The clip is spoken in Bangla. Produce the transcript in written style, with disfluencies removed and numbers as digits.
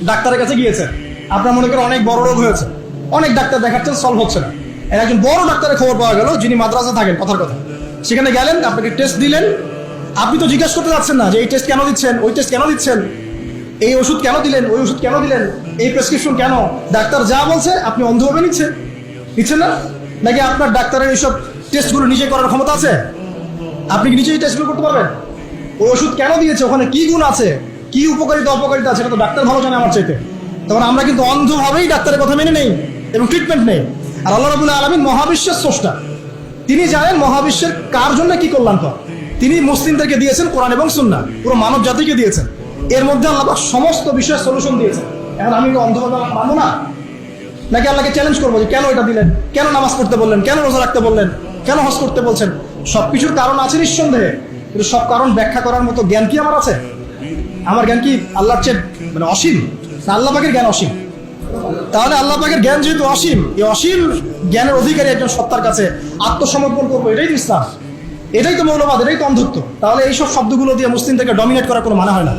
ডাক্তারের কাছে গিয়েছেন, আপনার মনে করেন অনেক বড় রোগ হয়েছে, অনেক ডাক্তার দেখাচ্ছেন, সলভ হচ্ছে না। এর একজন বড় ডাক্তারের খবর পাওয়া গেল, যিনি মাদ্রাসা থাকেন, কথার কথা। সেখানে গেলেন, আপনাকে টেস্ট দিলেন। আপনি তো জিজ্ঞাসা করতে যাচ্ছেন না যে এই টেস্ট কেন দিচ্ছেন, ওই টেস্ট কেন দিচ্ছেন, এই ওষুধ কেন দিলেন, ওই ওষুধ কেন দিলেন, এই প্রেসক্রিপশন কেন। ডাক্তার যা বলছে আপনি অন্ধভাবে নিচ্ছেন না? নাকি আপনার ডাক্তারের এইসব টেস্টগুলো নিজে করার ক্ষমতা আছে? আপনি কি নিজেই টেস্টগুলো করতে পারবেন? ওই ওষুধ কেন দিয়েছে, ওখানে কি গুণ আছে, কি উপকারিতা অপকারিতা আছে, এটা তো ডাক্তার ভালো জানে আমার চাইতে। তখন আমরা কিন্তু অন্ধভাবেই ডাক্তারের কথা মেনে নেই এবং ট্রিটমেন্ট নেই। আর আল্লাহ রাব্বুল আলামিন মহাবিশ্বের স্রষ্টা, তিনি জানেন মহাবিশ্বের কার জন্য কি কল্যাণকর। তিনি মুসলিমদেরকে দিয়েছেন কোরআন এবং সুন্নাহ, পুরো মানব জাতিকে দিয়েছেন। এর মধ্যে আল্লাহ পাক সমস্ত বিষয়ের সলিউশন দিয়েছেন। এখন আমি অন্ধভাবে মানবো না? নাকি আল্লাহকে চ্যালেঞ্জ করবো যে কেন এটা দিলেন, কেন নামাজ পড়তে বললেন, কেন রোজা রাখতে বললেন, কেন হজ করতে বলছেন? সবকিছুর কারণ আছে নিঃসন্দেহে, কিন্তু সব কারণ ব্যাখ্যা করার মতো জ্ঞান কি আমার আছে? আমার জ্ঞান কি আল্লাহর চেয়ে মানে অসীম, না আল্লাহ পাকের জ্ঞান অসীম? তাহলে আল্লাহ পাকের জ্ঞান যেহেতু অসীম, এই অসীম জ্ঞানের অধিকারী একজন সত্তার কাছে আত্মসমর্পণ করবো, এটাই তো ইসলাম, এটাই তো মৌলবাদ, এটাই তো অন্ধত্ব। তাহলে এইসব শব্দগুলো দিয়ে মুসলিমদেরকে ডমিনেট করার কোনো মানে হয় না।